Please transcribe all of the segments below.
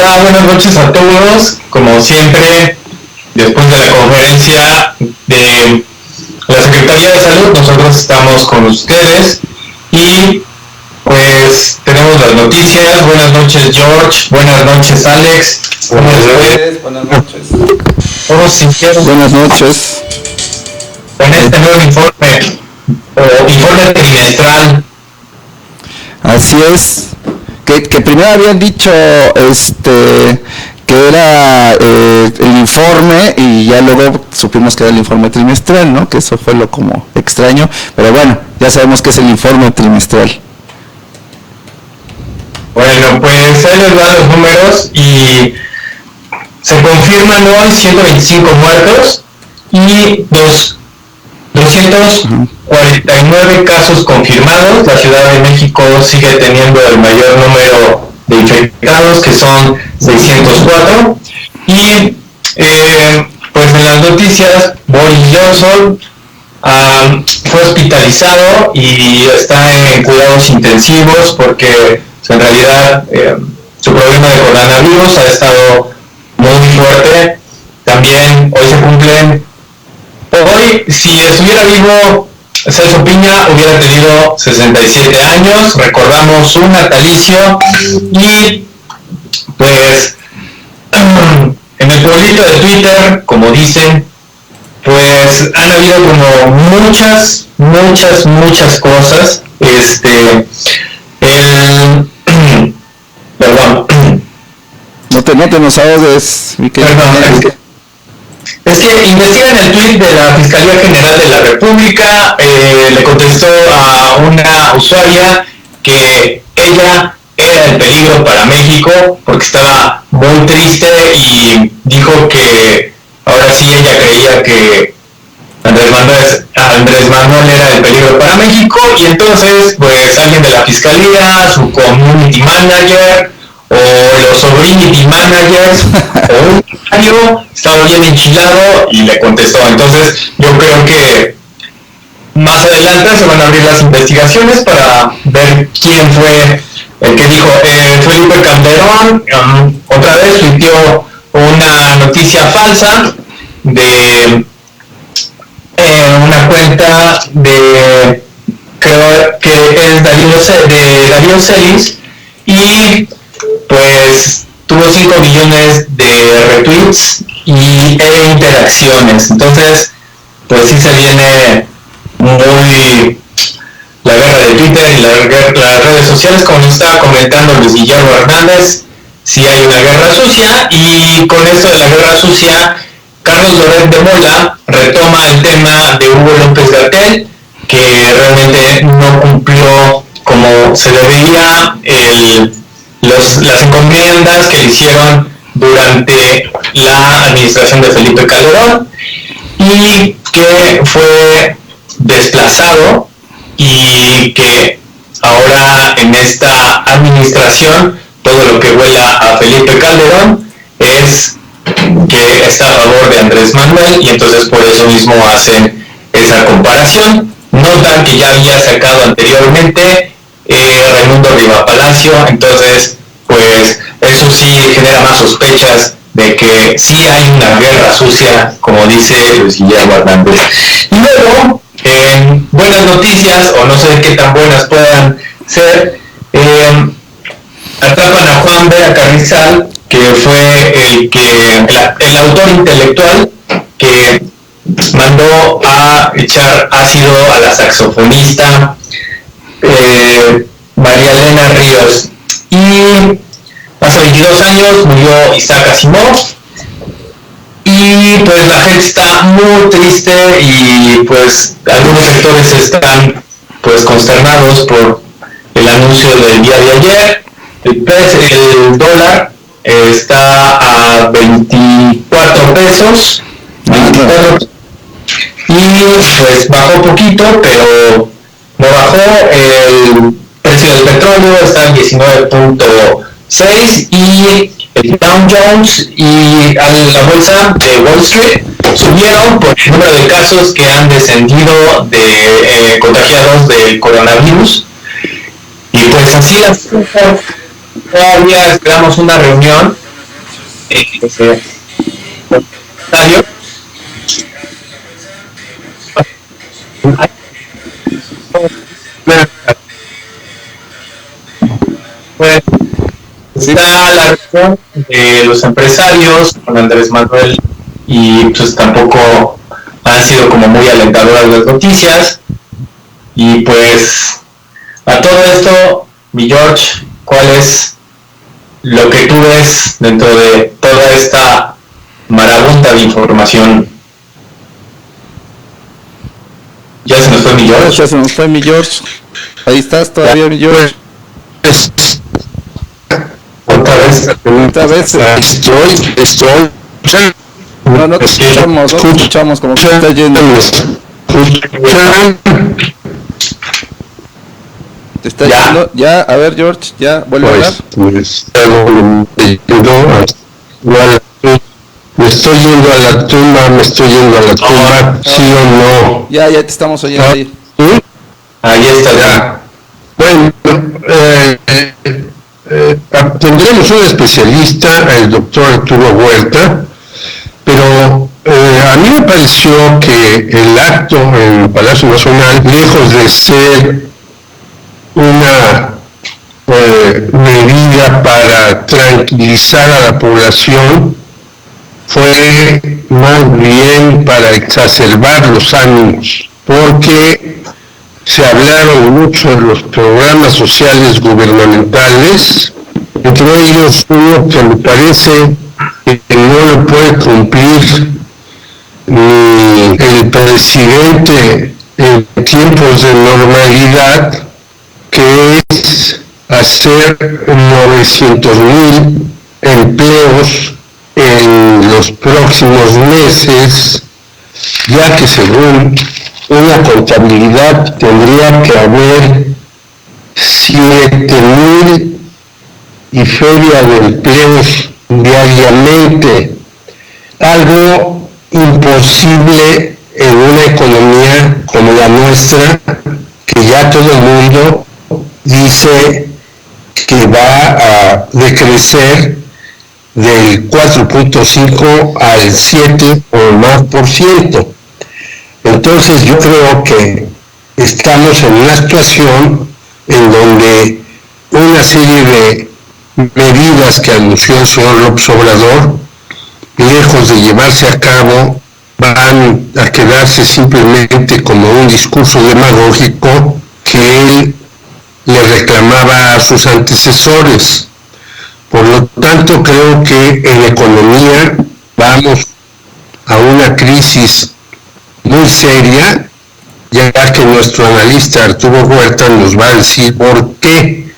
Hola, buenas noches a todos. Como siempre, después de la conferencia de la Secretaría de Salud, nosotros estamos con ustedes y pues tenemos las noticias. Buenas noches, George. Buenas noches, Alex. Buenas noches. Buenas noches. Todos sintieron Buenas noches. con este nuevo informe trimestral. Así es. Que primero habían dicho que era el informe y ya luego supimos que era el informe trimestral, ¿no? Que eso fue lo como extraño, pero bueno, ya sabemos que es el informe trimestral. Bueno, pues ahí les van los números y se confirman hoy 125 muertos y 249 casos confirmados. La Ciudad de México sigue teniendo el mayor número de infectados, que son 604. Y pues en las noticias, Boris Johnson fue hospitalizado y está en cuidados intensivos porque en realidad su problema de coronavirus ha estado muy fuerte. También hoy se cumplen. Hoy, si estuviera vivo Celso Piña, hubiera tenido 67 años, recordamos su natalicio y pues en el pueblito de Twitter, como dicen, pues han habido como muchas cosas. Perdón. No te nos ahogues, mi querido. Perdón, es que investigan el tweet de la Fiscalía General de la República. Le contestó a una usuaria que ella era el peligro para México porque estaba muy triste y dijo que ahora sí ella creía que Andrés Manuel era el peligro para México, y entonces pues alguien de la Fiscalía, su community manager o los sobrinity managers o un usuario estaba bien enchilado y le contestó. Entonces yo creo que más adelante se van a abrir las investigaciones para ver quién fue el que dijo. Felipe Calderón otra vez tuiteó una noticia falsa de una cuenta de, creo que es Darío Celis, y pues tuvo 5 millones de retweets e interacciones. Entonces pues sí se viene muy la guerra de Twitter y las redes sociales, como nos estaba comentando Luis Guillermo Hernández. Sí hay una guerra sucia, y con esto de la guerra sucia, Carlos Loret de Mola retoma el tema de Hugo López-Gatell, que realmente no cumplió como se debería las encomiendas que le hicieron durante la administración de Felipe Calderón, y que fue desplazado, y que ahora en esta administración todo lo que huela a Felipe Calderón es que está a favor de Andrés Manuel, y entonces por eso mismo hacen esa comparación. Notan que ya había sacado anteriormente Raimundo Riva Palacio, entonces pues eso sí genera más sospechas de que sí hay una guerra sucia, como dice Luis Guillermo Hernández. Y luego, buenas noticias, o no sé qué tan buenas puedan ser, atrapan a Juan Vera Carrizal, que fue el autor intelectual que mandó a echar ácido a la saxofonista María Elena Ríos. Y hace 22 años murió Isaac Asimov, y pues la gente está muy triste, y pues algunos sectores están pues consternados por el anuncio del día de ayer. El dólar está a 24 pesos, 24, y pues bajó poquito, pero no bajó. El precio del petróleo está en 19.6, y el Dow Jones y la bolsa de Wall Street subieron por el número de casos que han descendido de contagiados del coronavirus. Y pues así todavía esperamos una reunión Pues está la reunión de los empresarios con Andrés Manuel y pues tampoco han sido como muy alentadoras las noticias. Y pues a todo esto, mi George, ¿cuál es lo que tú ves dentro de toda esta marabunta de información? ¿Ya se nos fue mi George? Ya se nos fue mi George. Ahí estás todavía, mi George. Otra vez. Estoy. No te escuchamos como que está yendo. ¿Te está yendo? Ya, a ver, George, ya, vuelve a hablar. Me estoy yendo a la tumba, ¿sí o no? Ya te estamos oyendo ahí. ¿Sí? Ahí está ya. Bueno, tendremos un especialista, el doctor Arturo Huerta, pero a mí me pareció que el acto en el Palacio Nacional, lejos de ser una medida para tranquilizar a la población, fue más bien para exacerbar los ánimos, porque se hablaron mucho de los programas sociales gubernamentales, entre ellos uno que me parece que no lo puede cumplir ni el presidente en tiempos de normalidad, que es hacer 900,000 empleos en los próximos meses, ya que según una contabilidad tendría que haber 7,000 y feria de empleos diariamente, algo imposible en una economía como la nuestra, que ya todo el mundo dice que va a decrecer del 4.5 al 7 o más %. Entonces yo creo que estamos en una situación en donde una serie de medidas que anunció el señor López Obrador, lejos de llevarse a cabo, van a quedarse simplemente como un discurso demagógico que él le reclamaba a sus antecesores. Por lo tanto, creo que en economía vamos a una crisis muy seria, ya que nuestro analista Arturo Huerta nos va a decir por qué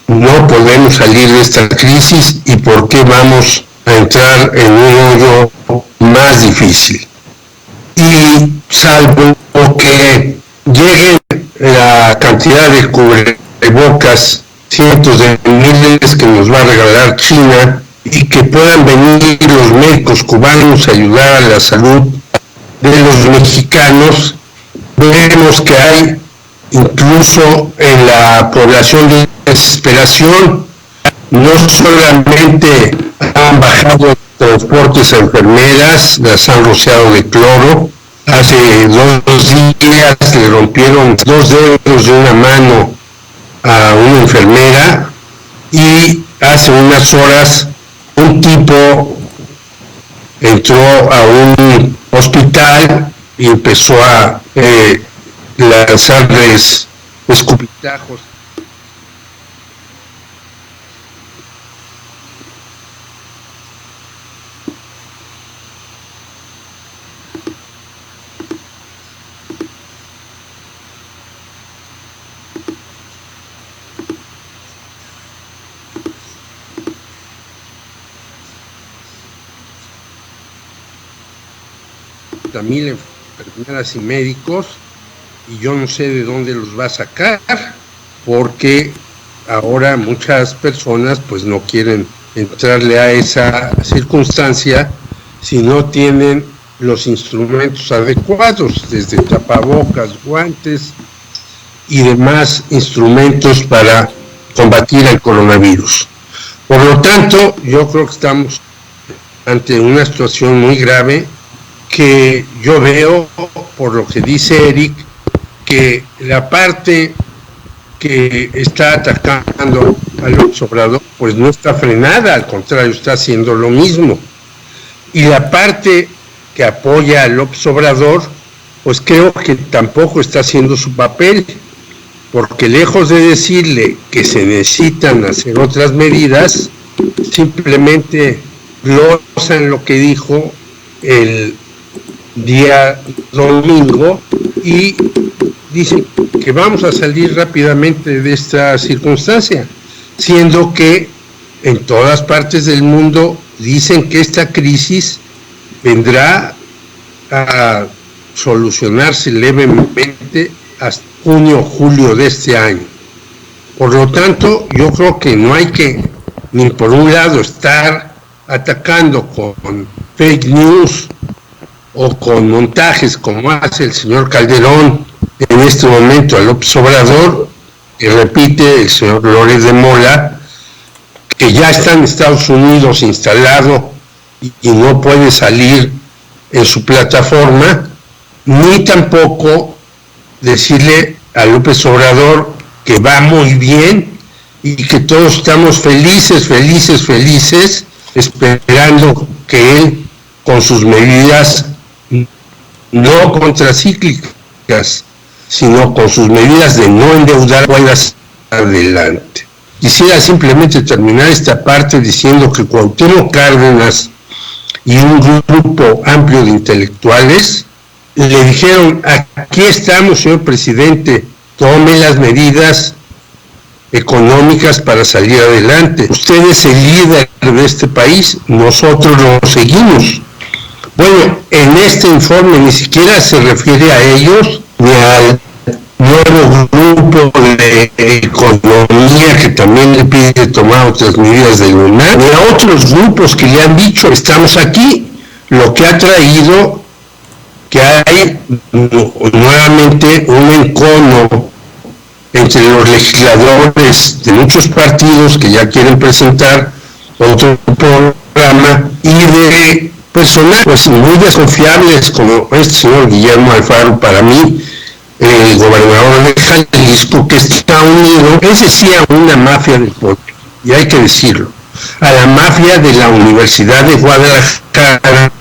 no podemos salir de esta crisis y por qué vamos a entrar en un hoyo más difícil. Y salvo que llegue la cantidad de cubrebocas, cientos de miles que nos va a regalar China, y que puedan venir los médicos cubanos a ayudar a la salud de los mexicanos, vemos que hay incluso en la población de desesperación. No solamente han bajado transportes a enfermeras, las han rociado de cloro. Hace 2 días le rompieron 2 dedos de una mano a una enfermera, y hace unas horas un tipo entró a un hospital y empezó a lanzarles escupitajos. Mil enfermeras y médicos, y yo no sé de dónde los va a sacar, porque ahora muchas personas pues no quieren entrarle a esa circunstancia si no tienen los instrumentos adecuados, desde tapabocas, guantes y demás instrumentos para combatir el coronavirus. Por lo tanto, yo creo que estamos ante una situación muy grave que yo veo, por lo que dice Eric, que la parte que está atacando al López Obrador, pues no está frenada, al contrario, está haciendo lo mismo. Y la parte que apoya al López Obrador, pues creo que tampoco está haciendo su papel, porque lejos de decirle que se necesitan hacer otras medidas, simplemente glosan lo que dijo el día domingo y dicen que vamos a salir rápidamente de esta circunstancia, siendo que en todas partes del mundo dicen que esta crisis vendrá a solucionarse levemente hasta junio o julio de este año. Por lo tanto, yo creo que no hay que, ni por un lado, estar atacando con fake news o con montajes como hace el señor Calderón en este momento a López Obrador, y repite el señor López de Mola, que ya está en Estados Unidos instalado y no puede salir en su plataforma, ni tampoco decirle a López Obrador que va muy bien y que todos estamos felices, esperando que él, con sus medidas no contracíclicas, sino con sus medidas de no endeudar, pueda salir adelante. Quisiera simplemente terminar esta parte diciendo que Cuauhtémoc Cárdenas y un grupo amplio de intelectuales le dijeron: aquí estamos, señor presidente, tome las medidas económicas para salir adelante. Usted es el líder de este país, nosotros lo seguimos. Bueno, en este informe ni siquiera se refiere a ellos, ni al nuevo grupo de economía que también le pide tomar otras medidas de UNAM, ni a otros grupos que le han dicho estamos aquí, lo que ha traído que hay nuevamente un encono entre los legisladores de muchos partidos que ya quieren presentar otro programa y de personas pues muy desconfiables como este señor Guillermo Alfaro, para mí el gobernador de Jalisco, que está unido, es decir, a una mafia del poder, y hay que decirlo, a la mafia de la Universidad de Guadalajara,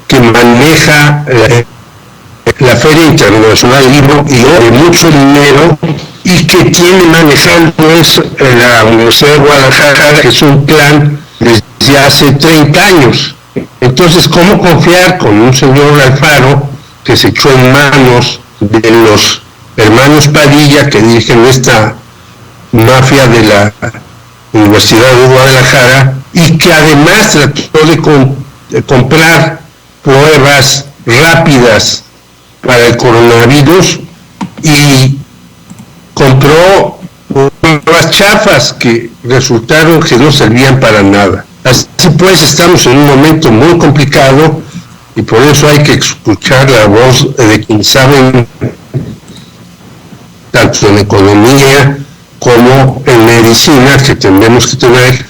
que maneja la Feria Internacional del Libro y de mucho dinero, y que tiene manejando eso la Universidad de Guadalajara, que es un plan desde hace 30 años. Entonces, ¿cómo confiar con un señor Alfaro que se echó en manos de los hermanos Padilla, que dirigen esta mafia de la Universidad de Guadalajara, y que además trató de comprar pruebas rápidas para el coronavirus y compró pruebas chafas que resultaron que no servían para nada? Así pues, estamos en un momento muy complicado y por eso hay que escuchar la voz de quien saben tanto en economía como en medicina, que tendremos que tener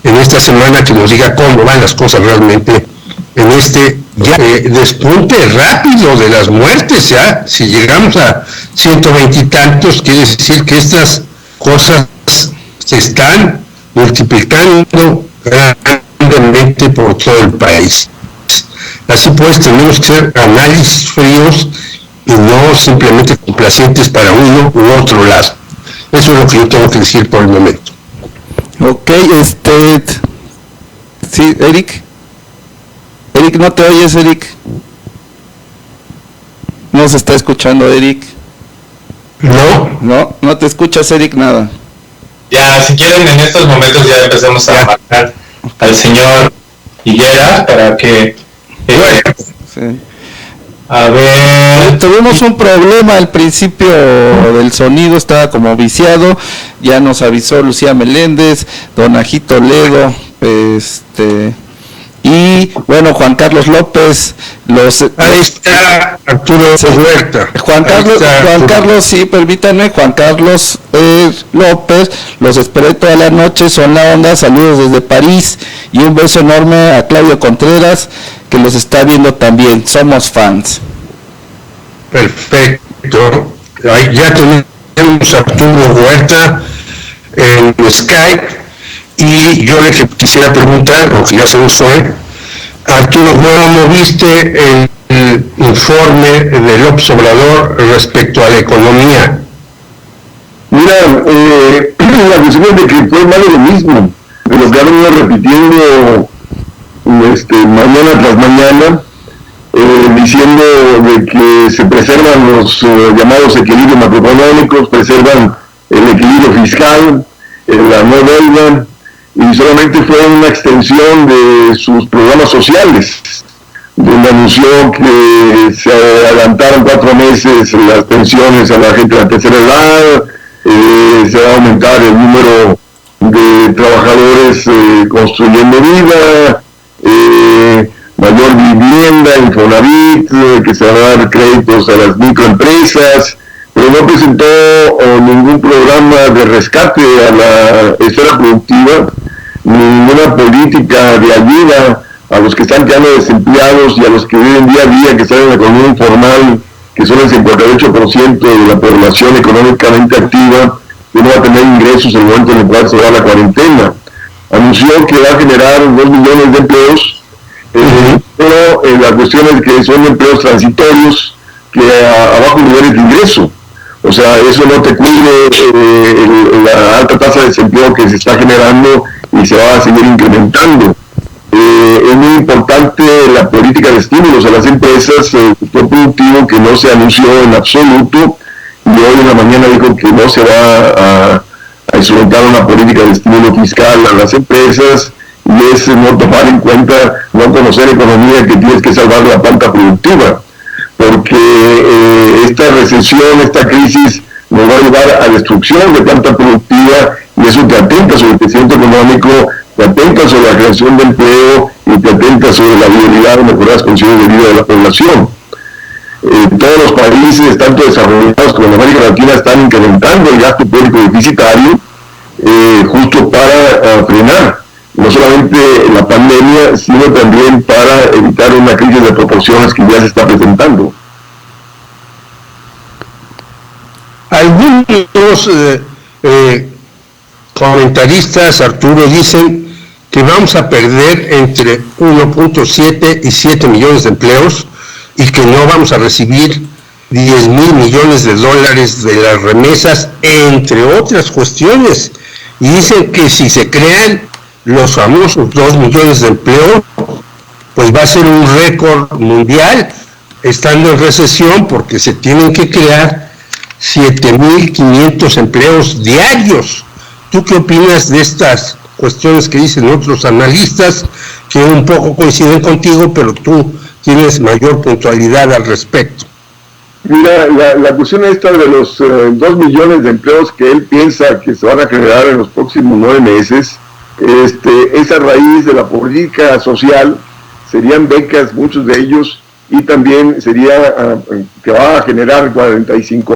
en esta semana, que nos diga cómo van las cosas realmente en este ya despunte rápido de las muertes. Ya si llegamos a 120 y tantos, quiere decir que estas cosas se están multiplicando grandemente por todo el país. Así pues, tenemos que hacer análisis fríos y no simplemente complacientes para uno u otro lado. Eso es lo que yo tengo que decir por el momento. Ok, sí, Eric, ¿no te oyes, Eric? No se está escuchando, Eric. No te escuchas, Eric, nada. Ya, si quieren, en estos momentos ya empecemos a marcar al señor Higuera para que... Sí. A ver... Tuvimos un problema al principio del sonido, estaba como viciado, ya nos avisó Lucía Meléndez, Don Ají Toledo, Y bueno, Juan Carlos López, ahí está Arturo Huerta. Juan Carlos, sí, permítanme, Juan Carlos López, los esperé toda la noche, son la onda, saludos desde París, y un beso enorme a Claudio Contreras, que los está viendo también, somos fans. Perfecto, ahí ya tenemos a Arturo Huerta en Skype, y yo le quisiera preguntar, aunque ya se lo soy, Arturo, ¿cómo viste el informe del Obrador respecto a la economía? Mira, la cuestión es de que fue más de lo mismo, de lo que han venido repitiendo mañana tras mañana, diciendo de que se preservan los llamados equilibrios macroeconómicos, preservan el equilibrio fiscal, la no deuda, y solamente fue una extensión de sus programas sociales, donde anunció que se adelantaron 4 meses las pensiones a la gente de la tercera edad, se va a aumentar el número de trabajadores construyendo vida, mayor vivienda, Infonavit, que se van a dar créditos a las microempresas, pero no presentó ningún programa de rescate a la esfera productiva, ninguna política de ayuda a los que están quedando desempleados y a los que viven día a día, que están en la economía informal, que son el 58% de la población económicamente activa, que no va a tener ingresos en el momento en el cual se va la cuarentena. Anunció que va a generar 2 millones de empleos, pero la cuestión es que son empleos transitorios que a bajos niveles de ingreso. O sea, eso no te cubre la alta tasa de desempleo que se está generando y se va a seguir incrementando. Es muy importante la política de estímulos a las empresas, el sector productivo, que no se anunció en absoluto, y hoy en la mañana dijo que no se va a instrumentar una política de estímulo fiscal a las empresas, y es no tomar en cuenta, no conocer economía, que tienes que salvar la planta productiva, porque esta recesión, esta crisis nos va a llevar a destrucción de planta productiva, y eso te atenta sobre el crecimiento económico, te atenta sobre la creación de empleo y te atenta sobre la viabilidad de mejorar las condiciones de vida de la población. Todos los países, tanto desarrollados como en América Latina, están incrementando el gasto público deficitario justo para frenar no solamente la pandemia, sino también para evitar una crisis de proporciones que ya se está presentando. Algunos comentaristas, Arturo, dicen que vamos a perder entre 1.7 y 7 millones de empleos y que no vamos a recibir 10,000 millones de dólares de las remesas, entre otras cuestiones. Y dicen que si se crean los famosos 2 millones de empleos, pues va a ser un récord mundial, estando en recesión, porque se tienen que crear 7,500 empleos diarios. ¿Tú qué opinas de estas cuestiones que dicen otros analistas, que un poco coinciden contigo, pero tú tienes mayor puntualidad al respecto? Mira, la cuestión esta de los 2 millones de empleos que él piensa que se van a generar en los próximos 9 meses, es a raíz de la política social, serían becas, muchos de ellos, y también sería que va a generar 45.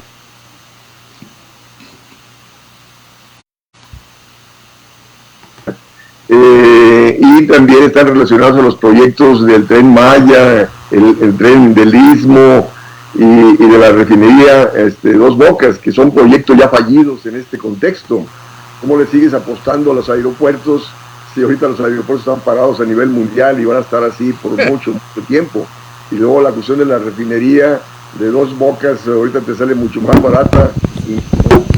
Y también están relacionados a los proyectos del Tren Maya, el tren del Istmo y de la refinería Dos Bocas, que son proyectos ya fallidos en este contexto. ¿Cómo le sigues apostando a los aeropuertos si ahorita los aeropuertos están parados a nivel mundial y van a estar así por mucho tiempo? Y luego la cuestión de la refinería de Dos Bocas, ahorita te sale mucho más barata y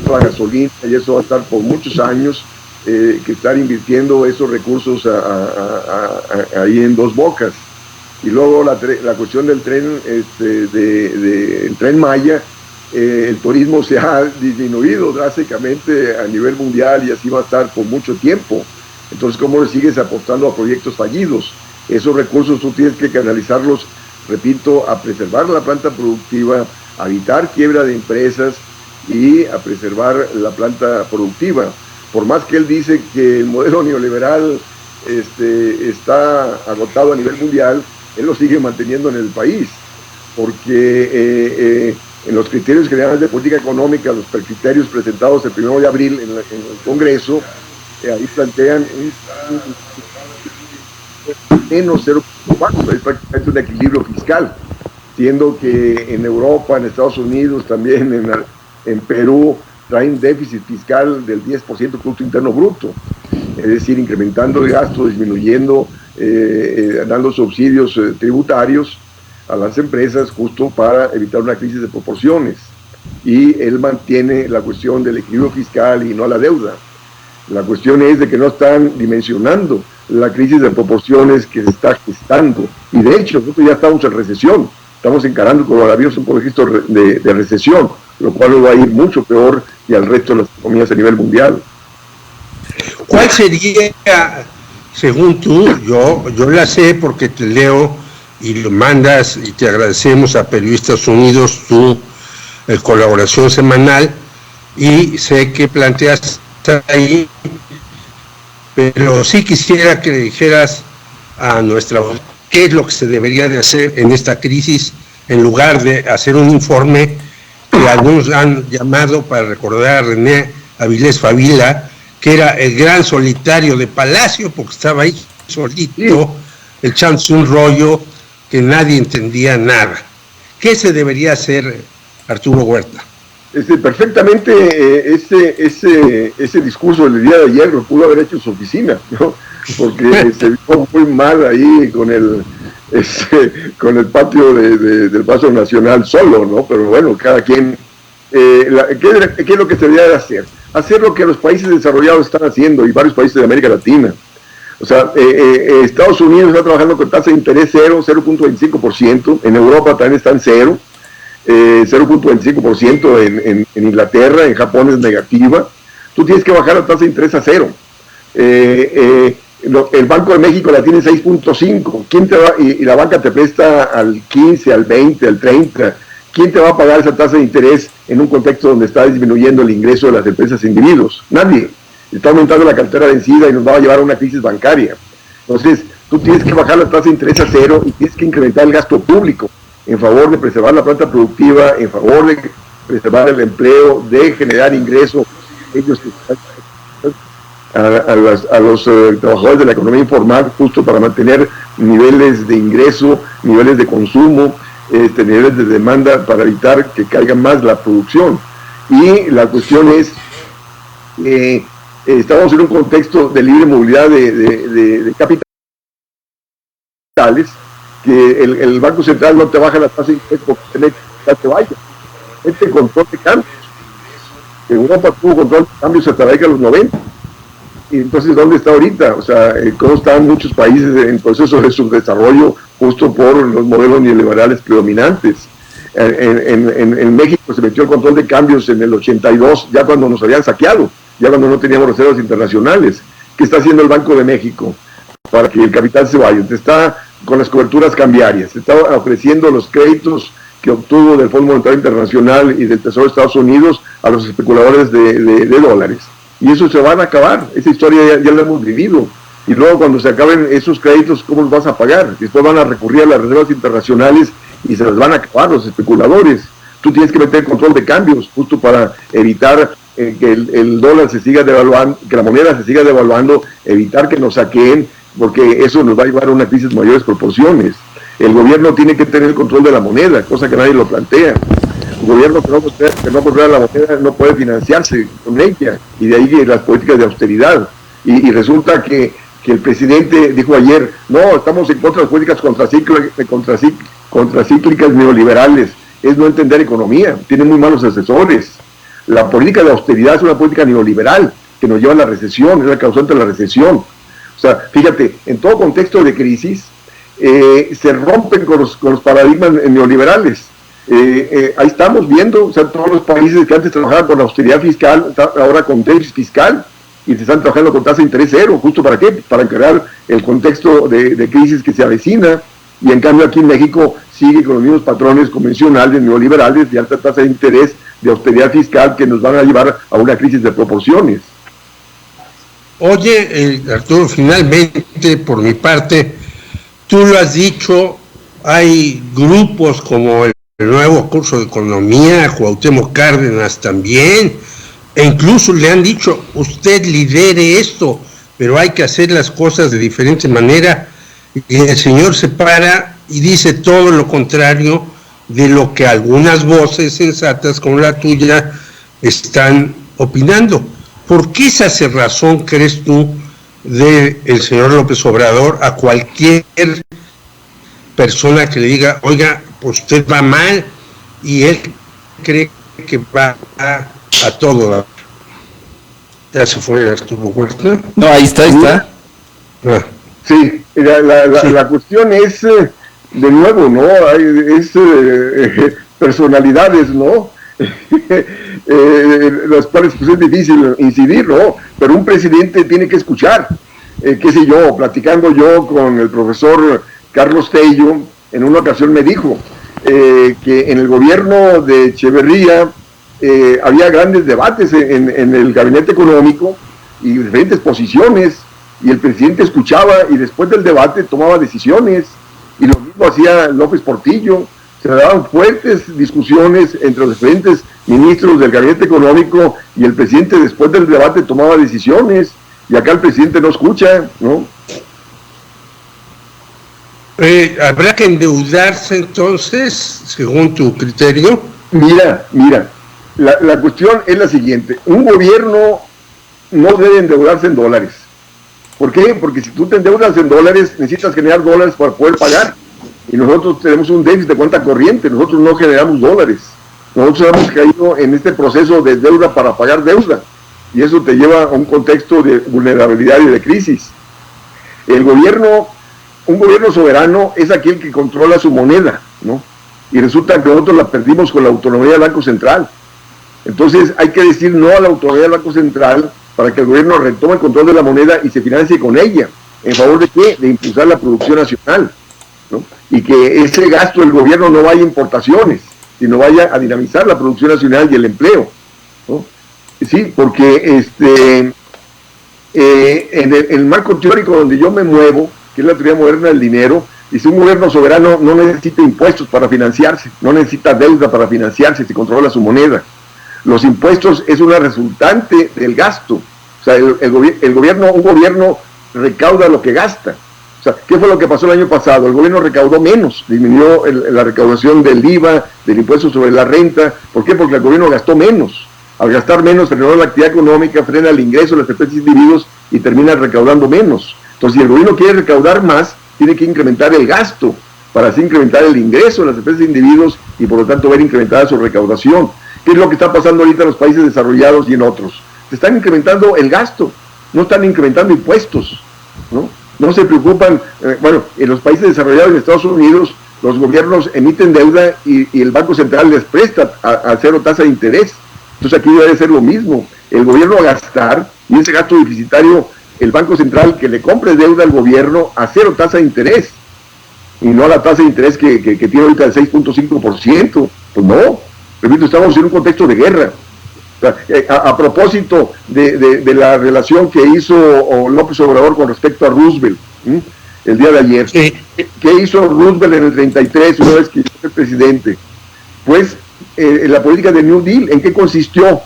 la gasolina, y eso va a estar por muchos años, que estar invirtiendo esos recursos ahí en Dos Bocas. Y luego la cuestión del tren, el Tren Maya, el turismo se ha disminuido drásticamente a nivel mundial y así va a estar por mucho tiempo. Entonces, ¿cómo le sigues apostando a proyectos fallidos? Esos recursos tú tienes que canalizarlos, repito, a preservar la planta productiva, a evitar quiebra de empresas y a preservar la planta productiva. Por más que él dice que el modelo neoliberal está agotado a nivel mundial, él lo sigue manteniendo en el país, porque en los criterios generales de política económica, los criterios presentados el 1 de abril en el Congreso, ahí plantean menos 0,4, es prácticamente un equilibrio fiscal, siendo que en Europa, en Estados Unidos, también en Perú, traen déficit fiscal del 10% Producto Interno Bruto, es decir, incrementando el gasto, disminuyendo, dando subsidios tributarios a las empresas justo para evitar una crisis de proporciones. Y él mantiene la cuestión del equilibrio fiscal y no la deuda. La cuestión es de que no están dimensionando la crisis de proporciones que se está gestando. Y de hecho, nosotros ya estamos en recesión. Estamos encarando el coronavirus un contexto de recesión, lo cual nos va a ir mucho peor que al resto de las economías a nivel mundial. ¿Cuál sería, según tú, yo la sé porque te leo y lo mandas y te agradecemos a Periodistas Unidos tu colaboración semanal y sé que planteas ahí, pero sí quisiera que le dijeras a nuestra qué es lo que se debería de hacer en esta crisis en lugar de hacer un informe que algunos han llamado, para recordar a René Avilés Favila, que era el gran solitario de Palacio, porque estaba ahí solito, echándose un rollo que nadie entendía nada. ¿Qué se debería hacer, Arturo Huerta? Perfectamente ese discurso del día de ayer lo pudo haber hecho en su oficina, ¿no? Porque se vio muy mal ahí con el patio del Pazo Nacional solo, ¿no? Pero bueno, cada quien... ¿qué es lo que se debería de hacer? Hacer lo que los países desarrollados están haciendo y varios países de América Latina. O sea, Estados Unidos está trabajando con tasa de interés 0.25%, en Europa también está en 0.25% en Inglaterra, en Japón es negativa. Tú tienes que bajar la tasa de interés a 0. El Banco de México la tiene 6.5. ¿Quién te va? Y la banca te presta al 15, al 20, al 30. ¿Quién te va a pagar esa tasa de interés en un contexto donde está disminuyendo el ingreso de las empresas e individuos? Nadie. Está aumentando la cartera vencida y nos va a llevar a una crisis bancaria. Entonces, tú tienes que bajar la tasa de interés a 0 y tienes que incrementar el gasto público en favor de preservar la planta productiva, en favor de preservar el empleo, de generar ingresos a los trabajadores de la economía informal, justo para mantener niveles de ingreso, niveles de consumo, niveles de demanda, para evitar que caiga más la producción. Y la cuestión es, estamos en un contexto de libre movilidad de capitales, que el Banco Central no te baja la tasa de interés porque te vaya. Este control de cambios. Europa tuvo control de cambios hasta la década de los 90. Y entonces, ¿dónde está ahorita? O sea, ¿cómo están muchos países en proceso de subdesarrollo justo por los modelos neoliberales predominantes? En México se metió el control de cambios en el 82, ya cuando nos habían saqueado, ya cuando no teníamos reservas internacionales. ¿Qué está haciendo el Banco de México para que el capital se vaya? Te está con las coberturas cambiarias, te está ofreciendo los créditos que obtuvo del Fondo Monetario Internacional y del Tesoro de Estados Unidos a los especuladores de dólares. Y eso se van a acabar, esa historia ya la hemos vivido. Y luego cuando se acaben esos créditos, ¿cómo los vas a pagar? Después van a recurrir a las reservas internacionales y se las van a acabar los especuladores. Tú tienes que meter control de cambios justo para evitar que el dólar se siga devaluando, que la moneda se siga devaluando, evitar que nos saqueen, porque eso nos va a llevar a una crisis de mayores proporciones. El gobierno tiene que tener el control de la moneda, cosa que nadie lo plantea. El gobierno que no controla la moneda no puede financiarse con ella, y de ahí las políticas de austeridad. Y resulta que el presidente dijo ayer, no, estamos en contra de las políticas contracíclicas neoliberales. Es no entender economía, tiene muy malos asesores. La política de austeridad es una política neoliberal que nos lleva a la recesión, es la causante de la recesión. O sea, fíjate, en todo contexto de crisis, se rompen con los paradigmas neoliberales. Ahí estamos viendo, o sea, todos los países que antes trabajaban con austeridad fiscal, están ahora con déficit fiscal, y se están trabajando con tasa de interés 0, ¿justo para qué? Para crear el contexto de crisis que se avecina, y en cambio aquí en México sigue con los mismos patrones convencionales, neoliberales, de alta tasa de interés, de austeridad fiscal, que nos van a llevar a una crisis de proporciones. Oye, Arturo, finalmente, por mi parte, tú lo has dicho, hay grupos como el nuevo curso de economía, Cuauhtémoc Cárdenas también, e incluso le han dicho, usted lidere esto, pero hay que hacer las cosas de diferente manera, y el señor se para y dice todo lo contrario de lo que algunas voces sensatas como la tuya están opinando. ¿Por qué esa cerrazón, crees tú, del señor López Obrador a cualquier persona que le diga, oiga, pues usted va mal, y él cree que va a todo? Ya se fue Arturo Huerta. No, ahí está. Ah. Sí, la cuestión es, de nuevo, ¿no? Es personalidades, ¿no? Las cuales pues es difícil incidir, ¿no? Pero un presidente tiene que escuchar, qué sé yo, platicando yo con el profesor Carlos Tello, en una ocasión me dijo que en el gobierno de Echeverría había grandes debates en el gabinete económico y diferentes posiciones, y el presidente escuchaba y después del debate tomaba decisiones, y lo mismo hacía López Portillo. Se daban fuertes discusiones entre los diferentes ministros del gabinete económico y el presidente después del debate tomaba decisiones, y acá el presidente no escucha, ¿no? ¿Habrá que endeudarse entonces, según tu criterio? Mira, la cuestión es la siguiente: un gobierno no debe endeudarse en dólares. ¿Por qué? Porque si tú te endeudas en dólares, necesitas generar dólares para poder pagar. Y nosotros tenemos un déficit de cuenta corriente, nosotros no generamos dólares. Nosotros hemos caído en este proceso de deuda para pagar deuda. Y eso te lleva a un contexto de vulnerabilidad y de crisis. Un gobierno soberano es aquel que controla su moneda, ¿no? Y resulta que nosotros la perdimos con la autonomía del Banco Central. Entonces hay que decir no a la autonomía del Banco Central para que el gobierno retome el control de la moneda y se financie con ella. ¿En favor de qué? De impulsar la producción nacional, ¿no? Y que ese gasto del gobierno no vaya a importaciones, sino vaya a dinamizar la producción nacional y el empleo, ¿no? Sí, porque en el marco teórico donde yo me muevo, que es la teoría moderna del dinero, dice un gobierno soberano no necesita impuestos para financiarse, no necesita deuda para financiarse si controla su moneda. Los impuestos es una resultante del gasto. O sea, un gobierno recauda lo que gasta. O sea, ¿qué fue lo que pasó el año pasado? El gobierno recaudó menos, disminuyó la recaudación del IVA, del impuesto sobre la renta. ¿Por qué? Porque el gobierno gastó menos. Al gastar menos, frenó la actividad económica, frena el ingreso de las especies de individuos y termina recaudando menos. Entonces, si el gobierno quiere recaudar más, tiene que incrementar el gasto para así incrementar el ingreso de las especies de individuos y por lo tanto ver incrementada su recaudación. ¿Qué es lo que está pasando ahorita en los países desarrollados y en otros? Se están incrementando el gasto, no están incrementando impuestos, ¿no? No se preocupan, en los países desarrollados, en Estados Unidos, los gobiernos emiten deuda y el Banco Central les presta a cero tasa de interés. Entonces aquí debe ser lo mismo, el gobierno a gastar, y ese gasto deficitario, el Banco Central que le compre deuda al gobierno a cero tasa de interés, y no a la tasa de interés que tiene ahorita el 6.5%, pues no, repito, estamos en un contexto de guerra. O sea, a propósito de la relación que hizo López Obrador con respecto a Roosevelt, el día de ayer, Sí. ¿Qué hizo Roosevelt en el 33, una vez que fue presidente? Pues la política del New Deal, ¿en qué consistió?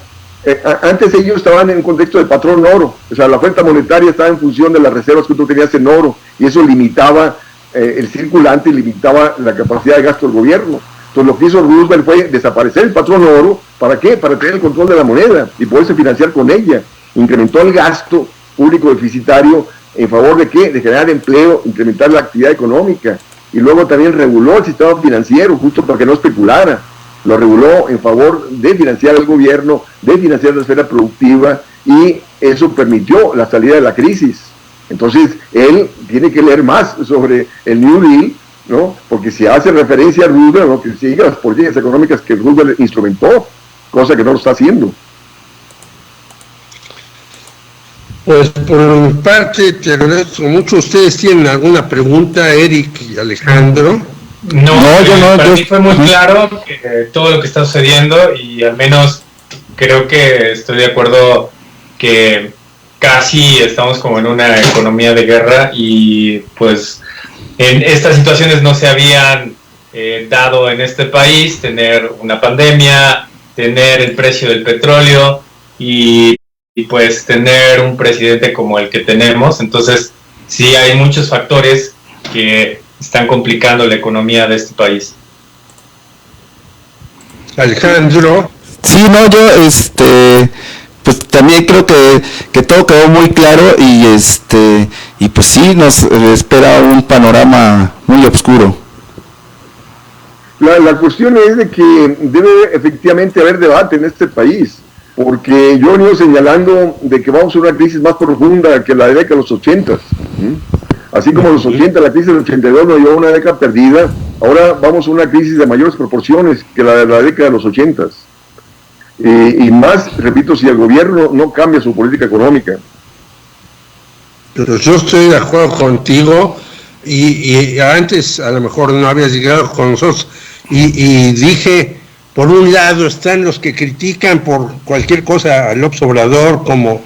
Antes ellos estaban en un contexto de patrón oro, o sea, la oferta monetaria estaba en función de las reservas que tú tenías en oro, y eso limitaba el circulante y limitaba la capacidad de gasto del gobierno. Entonces lo que hizo Roosevelt fue desaparecer el patrón oro. ¿Para qué? Para tener el control de la moneda y poderse financiar con ella. Incrementó el gasto público deficitario en favor de qué? De generar empleo, incrementar la actividad económica. Y luego también reguló el sistema financiero justo para que no especulara. Lo reguló en favor de financiar al gobierno, de financiar la esfera productiva, y eso permitió la salida de la crisis. Entonces él tiene que leer más sobre el New Deal, ¿no? Porque si hace referencia a Roosevelt, ¿no? Que siga las políticas económicas que Roosevelt instrumentó, cosa que no lo está haciendo. Pues por mi parte te agradezco mucho. ¿Ustedes tienen alguna pregunta, Eric y Alejandro? No, yo no. Para yo- mí fue muy claro todo lo que está sucediendo, y al menos creo que estoy de acuerdo que casi estamos como en una economía de guerra y pues en estas situaciones no se habían dado en este país, tener una pandemia, tener el precio del petróleo y pues tener un presidente como el que tenemos. Entonces sí hay muchos factores que están complicando la economía de este país. Alejandro. Sí, no, yo pues también creo que todo quedó muy claro y pues sí, nos espera un panorama muy oscuro. La cuestión es de que debe efectivamente haber debate en este país, porque yo he venido señalando de que vamos a una crisis más profunda que la década de los 80. Así como los 80, la crisis del 82 nos llevó a una década perdida, ahora vamos a una crisis de mayores proporciones que la de la década de los 80. Y más, repito, si el gobierno no cambia su política económica. Pero yo estoy de acuerdo contigo y antes a lo mejor no habías llegado con nosotros y dije, por un lado están los que critican por cualquier cosa a López Obrador como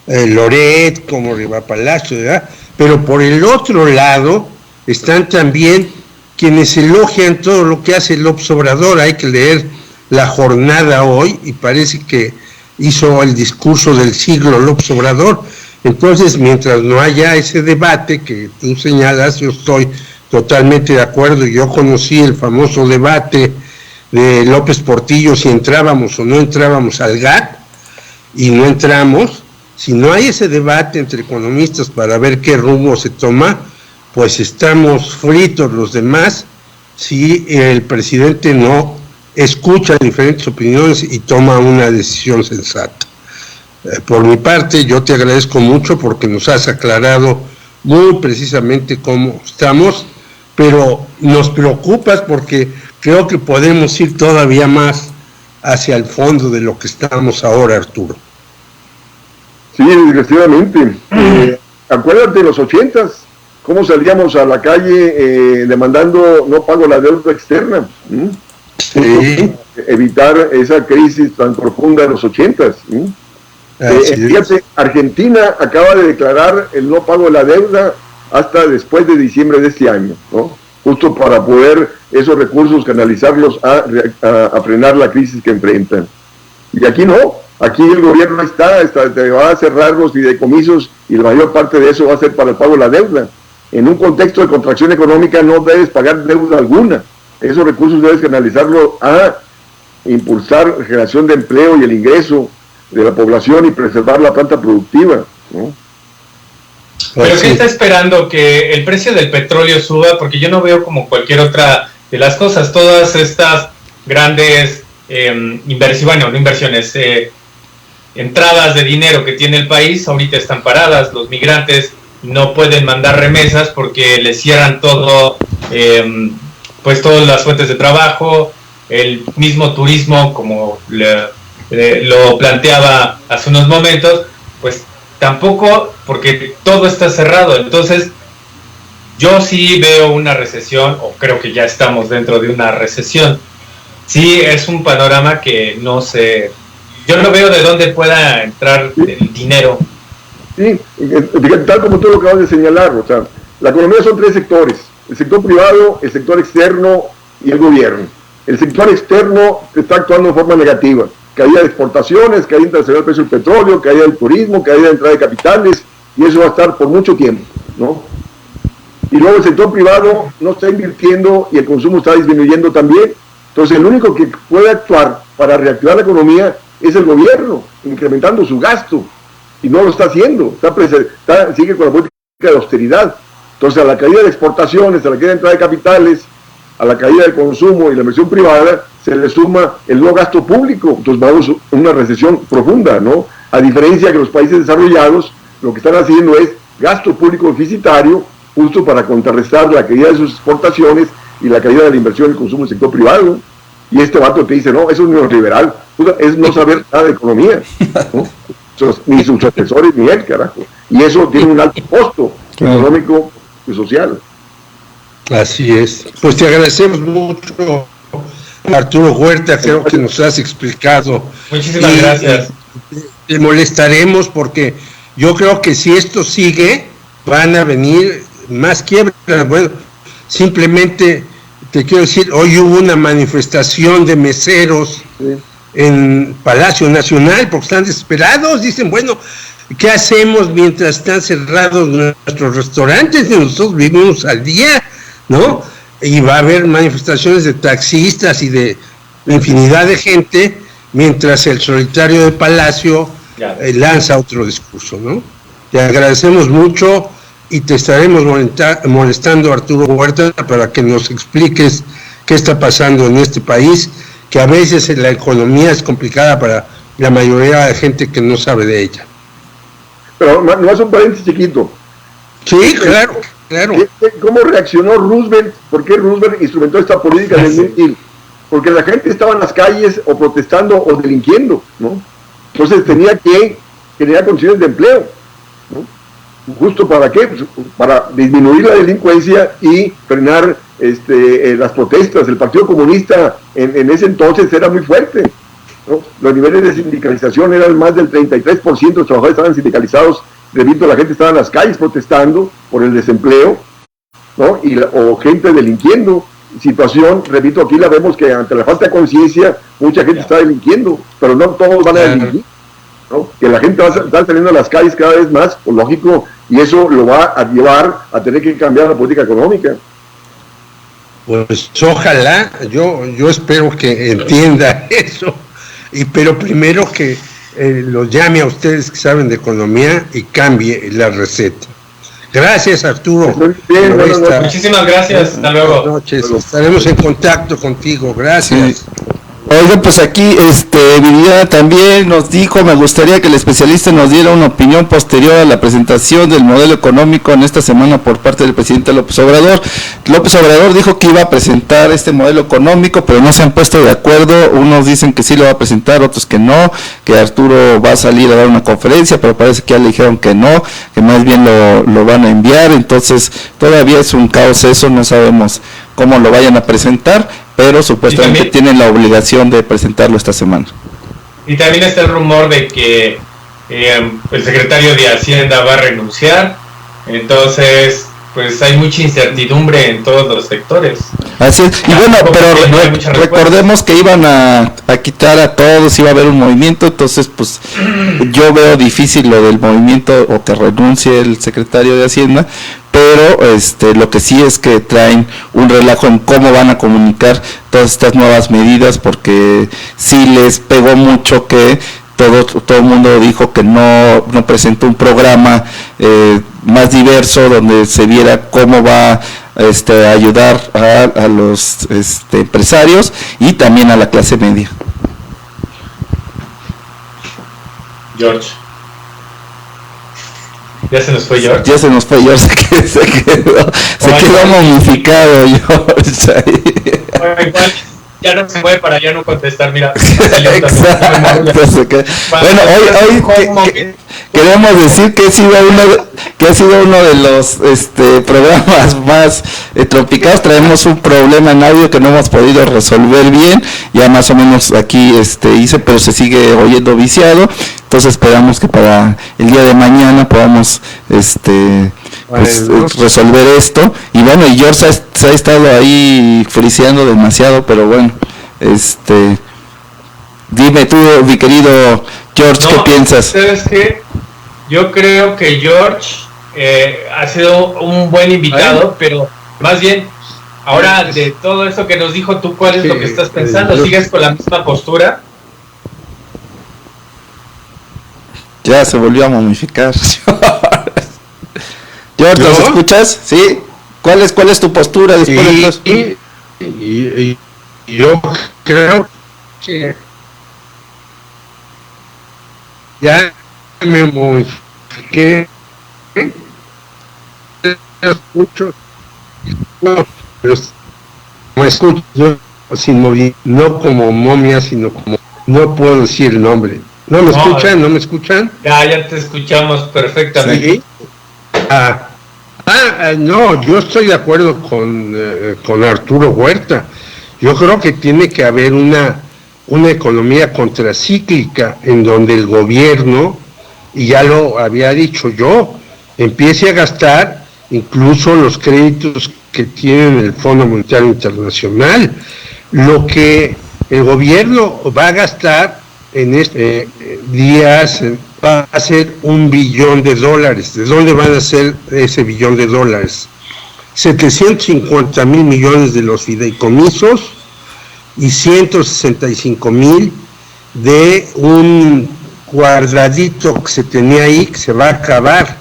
Loret, como Riva Palacio, ¿verdad? Pero por el otro lado están también quienes elogian todo lo que hace López Obrador. Hay que leer La Jornada hoy y parece que hizo el discurso del siglo López Obrador. Entonces, mientras no haya ese debate que tú señalas, yo estoy totalmente de acuerdo. Yo conocí el famoso debate de López Portillo, si entrábamos o no entrábamos al GATT, y no entramos. Si no hay ese debate entre economistas para ver qué rumbo se toma, pues estamos fritos los demás si el presidente no escucha diferentes opiniones y toma una decisión sensata. Por mi parte, yo te agradezco mucho porque nos has aclarado muy precisamente cómo estamos, pero nos preocupas porque creo que podemos ir todavía más hacia el fondo de lo que estamos ahora, Arturo. Sí, desgraciadamente. Acuérdate de los 80s, cómo salíamos a la calle demandando no pago la deuda externa. Sí. Evitar esa crisis tan profunda de los 80s. Fíjate, Argentina acaba de declarar el no pago de la deuda hasta después de diciembre de este año, ¿no? Justo para poder esos recursos canalizarlos a frenar la crisis que enfrentan. Y aquí no, aquí el gobierno te va a cerrar los fideicomisos y la mayor parte de eso va a ser para el pago de la deuda. En un contexto de contracción económica no debes pagar deuda alguna. Esos recursos debes canalizarlos a impulsar la generación de empleo y el ingreso de la población y preservar la planta productiva, ¿no? ¿Pero qué está esperando? ¿Que el precio del petróleo suba? Porque yo no veo como cualquier otra de las cosas. Todas estas grandes entradas de dinero que tiene el país ahorita están paradas. Los migrantes no pueden mandar remesas porque les cierran todo, pues todas las fuentes de trabajo, el mismo turismo, como lo planteaba hace unos momentos, pues tampoco, porque todo está cerrado. Entonces yo sí veo una recesión, o creo que ya estamos dentro de una recesión. Sí, es un panorama que no sé, yo no veo de dónde pueda entrar el dinero. Sí, tal como tú lo acabas de señalar, o sea, la economía son tres sectores: el sector privado, el sector externo y el gobierno. El sector externo está actuando de forma negativa: caída de exportaciones, caída internacional del precio del petróleo, caída del turismo, caída de entrada de capitales, y eso va a estar por mucho tiempo, ¿no? Y luego el sector privado no está invirtiendo y el consumo está disminuyendo también. Entonces el único que puede actuar para reactivar la economía es el gobierno, incrementando su gasto, y no lo está haciendo, sigue con la política de austeridad. Entonces a la caída de exportaciones, a la caída de entrada de capitales, a la caída del consumo y la inversión privada, se le suma el no gasto público. Entonces vamos a una recesión profunda, ¿no? A diferencia que los países desarrollados lo que están haciendo es gasto público deficitario, justo para contrarrestar la caída de sus exportaciones y la caída de la inversión y el consumo del sector privado. Y este vato te dice, no, eso es neoliberal, es no saber nada de economía, ¿no? Ni sus asesores ni él, carajo. Y eso tiene un alto costo económico y social. Así es. Pues te agradecemos mucho, Arturo Huerta, creo que nos has explicado. Muchísimas gracias. Te molestaremos porque Yo creo que si esto sigue, van a venir más quiebras. Bueno, simplemente te quiero decir, hoy hubo una manifestación de meseros en Palacio Nacional porque están desesperados. Dicen, bueno, ¿qué hacemos mientras están cerrados nuestros restaurantes? Nosotros vivimos al día, ¿no? Y va a haber manifestaciones de taxistas y de infinidad de gente, mientras el solitario de Palacio lanza otro discurso, ¿no? Te agradecemos mucho y te estaremos molestando, Arturo Huerta, para que nos expliques qué está pasando en este país, que a veces la economía es complicada para la mayoría de gente que no sabe de ella. Pero no es un paréntesis chiquito. Sí, claro. ¿Cómo reaccionó Roosevelt? ¿Por qué Roosevelt instrumentó esta política del New Deal? Porque la gente estaba en las calles o protestando o delinquiendo, ¿no? Entonces tenía que generar condiciones de empleo, ¿no? ¿Justo para qué? Pues para disminuir la delincuencia y frenar las protestas. El Partido Comunista en ese entonces era muy fuerte, ¿no? Los niveles de sindicalización eran más del 33%, los trabajadores estaban sindicalizados, debido a la gente estaba en las calles protestando por el desempleo, ¿no? O gente delinquiendo. Situación, repito, aquí la vemos que ante la falta de conciencia mucha gente está delinquiendo, pero no todos van a delinquir, ¿no? Que la gente va a estar saliendo a las calles cada vez más, pues lógico, y eso lo va a llevar a tener que cambiar la política económica. Pues ojalá, yo espero que entienda eso, pero primero que los llame a ustedes que saben de economía y cambie la receta. Gracias, Arturo. Bien, muchísimas gracias. Hasta luego. Buenas noches. Estaremos en contacto contigo. Gracias. Sí. Oiga, pues aquí Viridiana también nos dijo, me gustaría que el especialista nos diera una opinión posterior a la presentación del modelo económico en esta semana por parte del presidente López Obrador. López Obrador dijo que iba a presentar este modelo económico, pero no se han puesto de acuerdo. Unos dicen que sí lo va a presentar, otros que no, que Arturo va a salir a dar una conferencia, pero parece que ya le dijeron que más bien lo van a enviar. Entonces todavía es un caos eso, no sabemos cómo lo vayan a presentar, pero supuestamente tienen la obligación de presentarlo esta semana. Y también está el rumor de que el secretario de Hacienda va a renunciar, entonces pues hay mucha incertidumbre en todos los sectores. Así es, y bueno, pero recordemos que iban a quitar a todos, iba a haber un movimiento, entonces pues yo veo difícil lo del movimiento o que renuncie el secretario de Hacienda, pero lo que sí es que traen un relajo en cómo van a comunicar todas estas nuevas medidas, porque sí les pegó mucho que todo el mundo dijo que no presentó un programa más diverso donde se viera cómo va a ayudar a los empresarios y también a la clase media. George. ¿Ya se nos fue George? Ya se nos fue George, se quedó momificado George. Igual, ya no se mueve para ya no contestar, mira. Exacto. Bueno, hoy queremos decir que ha sido uno de los programas más tropicados. Traemos un problema en audio que no hemos podido resolver bien, ya más o menos aquí pero se sigue oyendo viciado. Entonces esperamos que para el día de mañana podamos resolver esto. Y bueno, y George se ha estado ahí friseando demasiado, pero bueno, dime tú, mi querido George, ¿qué piensas? ¿Sabes qué? Yo creo que George ha sido un buen invitado, pero más bien, ahora de todo eso que nos dijo tú, ¿cuál es lo que estás pensando? ¿Sigues con la misma postura? Ya se volvió a momificar. George, ¿nos escuchas? ¿Sí? ¿Cuál es tu postura después de todo? Yo creo que ya me momifiqué. Escucho. No, pero me escucho yo sin mover, no como momia, sino como, no puedo decir el nombre. ¿No me escuchan? ¿No me escuchan? Ya te escuchamos perfectamente. ¿Sí? No, yo estoy de acuerdo con Arturo Huerta. Yo creo que tiene que haber una economía contracíclica en donde el gobierno y ya lo había dicho yo, empiece a gastar incluso los créditos que tiene el Fondo Monetario Internacional. Lo que el gobierno va a gastar en estos días va a ser $1 billón. ¿De dónde van a ser ese $1 billón? 750,000 millones de los fideicomisos y 165,000 de un cuadradito que se tenía ahí que se va a acabar.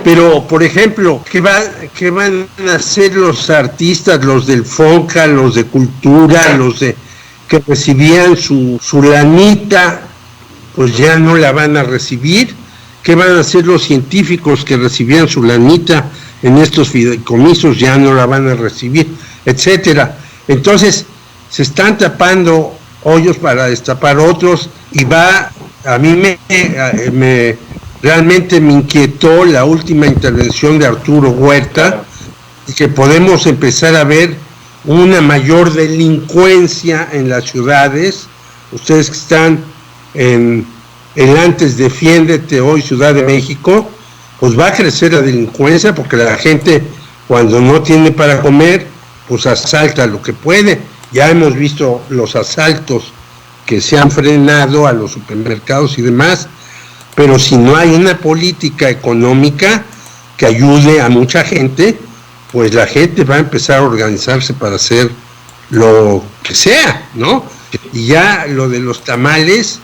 Pero, por ejemplo, ¿qué van a hacer los artistas, los del FONCA, los de Cultura, los de que recibían su lanita? Pues ya no la van a recibir. ¿Qué van a hacer los científicos que recibían su lanita en estos fideicomisos? Ya no la van a recibir, etcétera. Entonces, se están tapando hoyos para destapar otros, y a mí realmente me inquietó la última intervención de Arturo Huerta, y que podemos empezar a ver una mayor delincuencia en las ciudades. Ustedes que están en el antes Defiéndete hoy Ciudad de México, pues va a crecer la delincuencia, porque la gente cuando no tiene para comer, pues asalta lo que puede. Ya hemos visto los asaltos que se han frenado a los supermercados y demás, pero si no hay una política económica que ayude a mucha gente, pues la gente va a empezar a organizarse para hacer lo que sea, ¿no? Y ya lo de los tamales,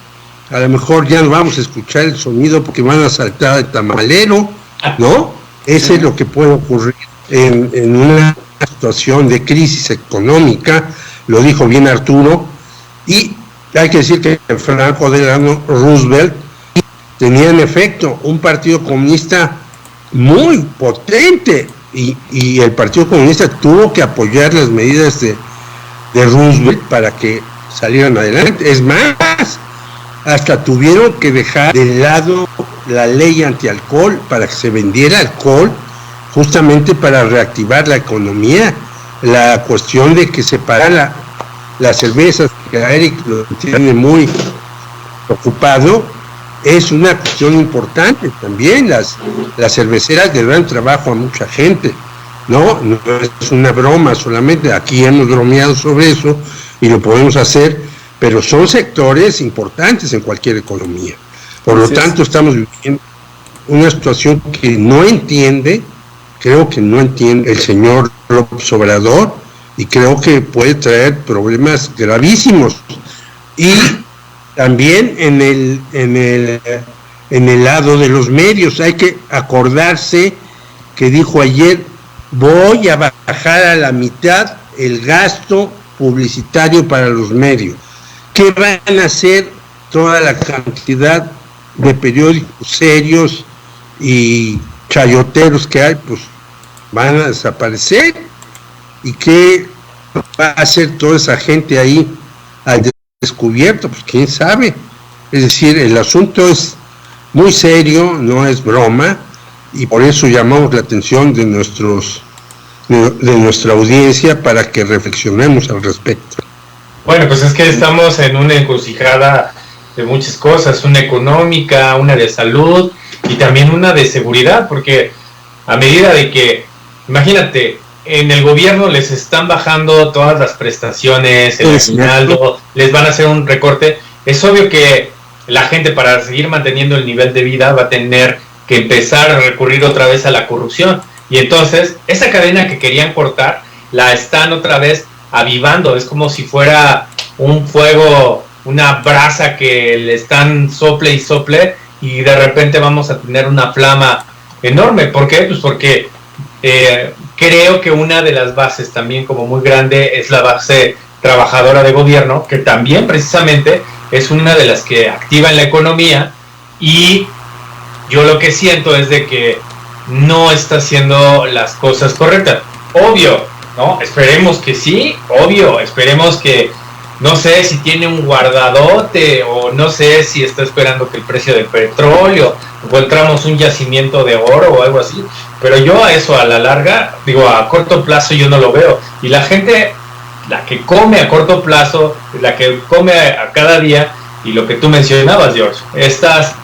a lo mejor ya no vamos a escuchar el sonido porque van a saltar al tamalero, ¿no? Ese es lo que puede ocurrir en una situación de crisis económica, lo dijo bien Arturo, y hay que decir que Franco Delano Roosevelt tenía en efecto un partido comunista muy potente, y el Partido Comunista tuvo que apoyar las medidas de Roosevelt para que salieran adelante. Es más, hasta tuvieron que dejar de lado la ley antialcohol para que se vendiera alcohol, justamente para reactivar la economía. La cuestión de que separar las cervezas, que a Eric lo tiene muy ocupado, es una cuestión importante también. Las cerveceras le dan trabajo a mucha gente, no es una broma solamente. Aquí hemos bromeado sobre eso y lo podemos hacer, pero son sectores importantes en cualquier economía. Por lo tanto, estamos viviendo una situación que creo que no entiende el señor López Obrador, y creo que puede traer problemas gravísimos. Y también en el lado de los medios hay que acordarse que dijo ayer: voy a bajar a la mitad el gasto publicitario para los medios. ¿Qué van a hacer toda la cantidad de periódicos serios y chayoteros que hay? Pues van a desaparecer. ¿Y qué va a hacer toda esa gente ahí al descubierto? Pues quién sabe. Es decir, el asunto es muy serio, no es broma, y por eso llamamos la atención de nuestra audiencia para que reflexionemos al respecto. Bueno, pues es que estamos en una encrucijada de muchas cosas, una económica, una de salud y también una de seguridad, porque a medida de que, imagínate, en el gobierno les están bajando todas las prestaciones, el aguinaldo, les van a hacer un recorte, es obvio que la gente, para seguir manteniendo el nivel de vida, va a tener que empezar a recurrir otra vez a la corrupción, y entonces esa cadena que querían cortar la están otra vez avivando. Es como si fuera un fuego, una brasa que le están sople y sople, y de repente vamos a tener una flama enorme. ¿Por qué? Pues porque creo que una de las bases también como muy grande es la base trabajadora de gobierno, que también precisamente es una de las que activan la economía, y yo lo que siento es de que no está haciendo las cosas correctas. Obvio, ¿no? Esperemos que sí, obvio, esperemos que, no sé si tiene un guardadote, o no sé si está esperando que el precio del petróleo, encontramos un yacimiento de oro o algo así, pero yo a eso a la larga, digo, a corto plazo yo no lo veo. Y la gente, la que come a corto plazo, la que come a cada día, y lo que tú mencionabas, George, estas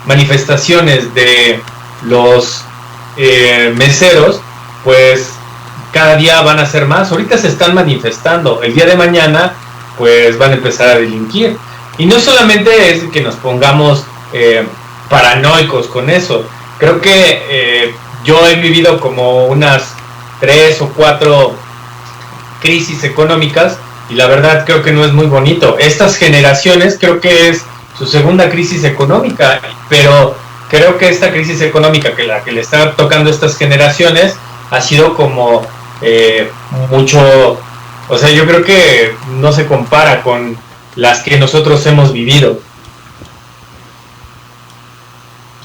manifestaciones de los meseros, pues cada día van a ser más. Ahorita se están manifestando, el día de mañana pues van a empezar a delinquir. Y no solamente es que nos pongamos paranoicos con eso. Creo que yo he vivido como unas 3 o 4 crisis económicas y la verdad creo que no es muy bonito. Estas generaciones creo que es su segunda crisis económica, pero creo que esta crisis económica que le está tocando a estas generaciones ha sido como mucho, o sea, yo creo que no se compara con las que nosotros hemos vivido.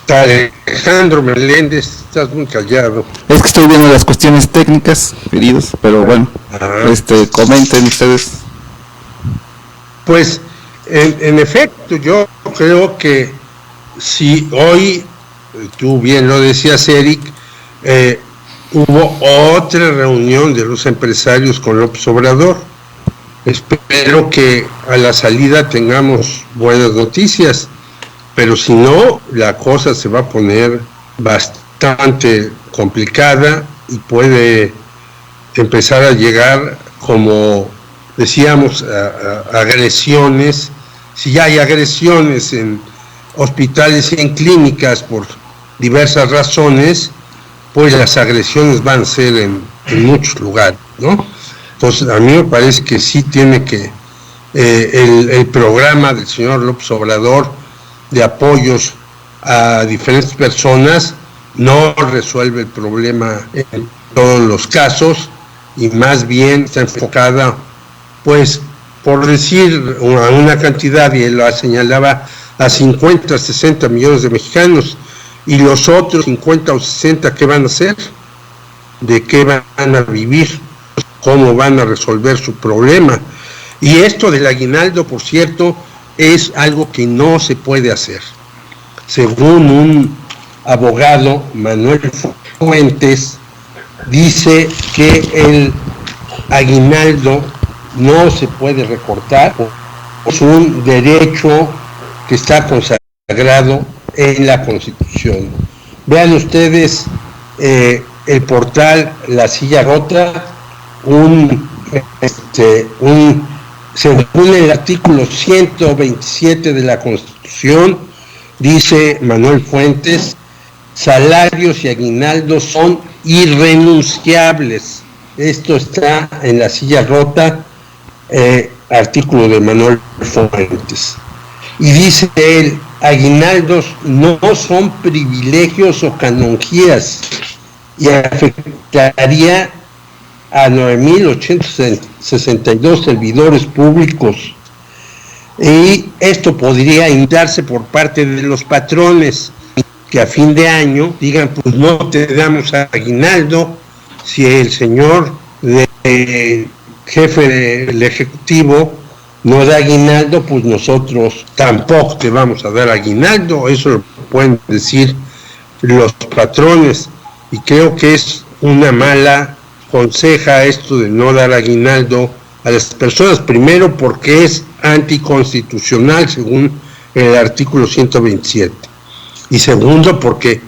Alejandro Meléndez, estás muy callado. Es que estoy viendo las cuestiones técnicas, queridos, pero bueno, comenten ustedes. Pues, en efecto, yo creo que si hoy, tú bien lo decías, Eric, hubo otra reunión de los empresarios con López Obrador. Espero que a la salida tengamos buenas noticias, pero si no, la cosa se va a poner bastante complicada y puede empezar a llegar, como decíamos, a agresiones. Si ya hay agresiones en hospitales y en clínicas por diversas razones, pues las agresiones van a ser en muchos lugares, ¿no? Entonces, a mí me parece que sí tiene que el programa del señor López Obrador de apoyos a diferentes personas no resuelve el problema en todos los casos y más bien está enfocada, pues, por decir una cantidad, y él lo señalaba, a 50, 60 millones de mexicanos, y los otros 50 o 60, ¿qué van a hacer? ¿De qué van a vivir? ¿Cómo van a resolver su problema? Y esto del aguinaldo, por cierto, es algo que no se puede hacer. Según un abogado, Manuel Fuentes, dice que el aguinaldo no se puede recortar, es un derecho que está consagrado en la Constitución. Vean ustedes el portal La Silla Rota, según el artículo 127 de la Constitución, dice Manuel Fuentes, salarios y aguinaldos son irrenunciables. Esto está en La Silla Rota, artículo de Manuel Fuentes. Y dice él, aguinaldos no son privilegios o canonjías y afectaría a 9.862 servidores públicos. Y esto podría darse por parte de los patrones, que a fin de año digan, pues no te damos aguinaldo, si el señor jefe del Ejecutivo no da aguinaldo, pues nosotros tampoco te vamos a dar aguinaldo. Eso lo pueden decir los patrones, y creo que es una mala conseja esto de no dar aguinaldo a las personas, primero porque es anticonstitucional según el artículo 127, y segundo porque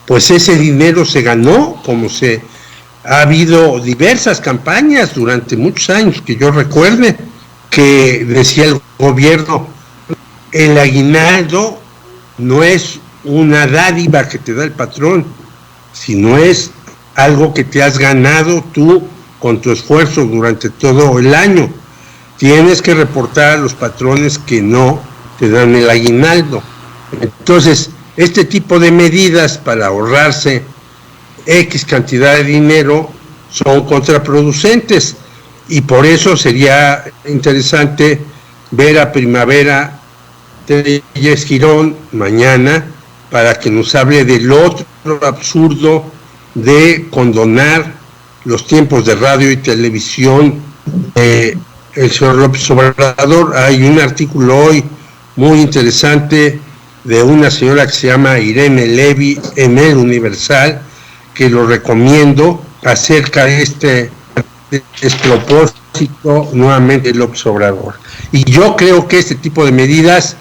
pues ese dinero se ganó, como ha habido diversas campañas durante muchos años que yo recuerde, que decía el gobierno, el aguinaldo no es una dádiva que te da el patrón, sino es algo que te has ganado tú con tu esfuerzo durante todo el año. Tienes que reportar a los patrones que no te dan el aguinaldo. Entonces, este tipo de medidas para ahorrarse X cantidad de dinero son contraproducentes, y por eso sería interesante ver a Primavera Telles Girón mañana para que nos hable del otro absurdo de condonar los tiempos de radio y televisión el señor López Obrador. Hay un artículo hoy muy interesante de una señora que se llama Irene Levy en El Universal, que lo recomiendo, acerca de este despropósito nuevamente de López Obrador. Y yo creo que este tipo de medidas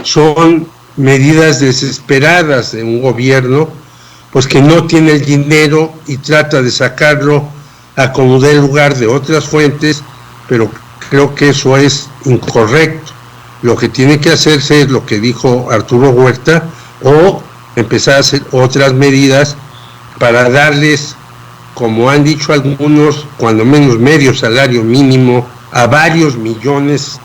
son medidas desesperadas de un gobierno, pues que no tiene el dinero y trata de sacarlo a como dé lugar de otras fuentes, pero creo que eso es incorrecto. Lo que tiene que hacerse es lo que dijo Arturo Huerta, o empezar a hacer otras medidas para darles, como han dicho algunos, cuando menos medio salario mínimo a varios millones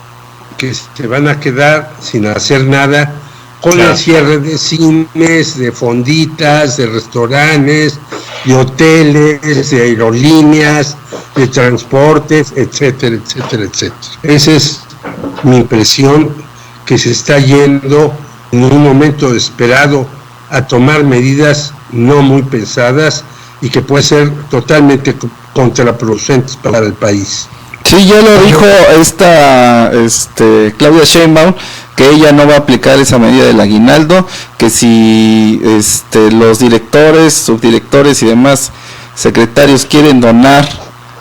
que se van a quedar sin hacer nada, con el cierre de cines, de fonditas, de restaurantes, de hoteles, de aerolíneas, de transportes, etcétera, etcétera, etcétera. Esa es mi impresión, que se está yendo en un momento desesperado a tomar medidas no muy pensadas y que pueden ser totalmente contraproducentes para el país. Sí, ya lo dijo Claudia Sheinbaum, que ella no va a aplicar esa medida del aguinaldo, que si los directores, subdirectores y demás secretarios quieren donar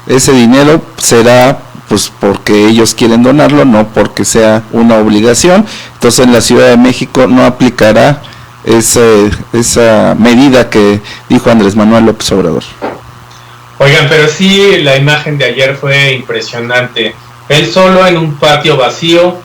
ese dinero, será pues porque ellos quieren donarlo, no porque sea una obligación. Entonces en la Ciudad de México no aplicará esa medida que dijo Andrés Manuel López Obrador. Oigan, pero sí, la imagen de ayer fue impresionante. Él solo en un patio vacío,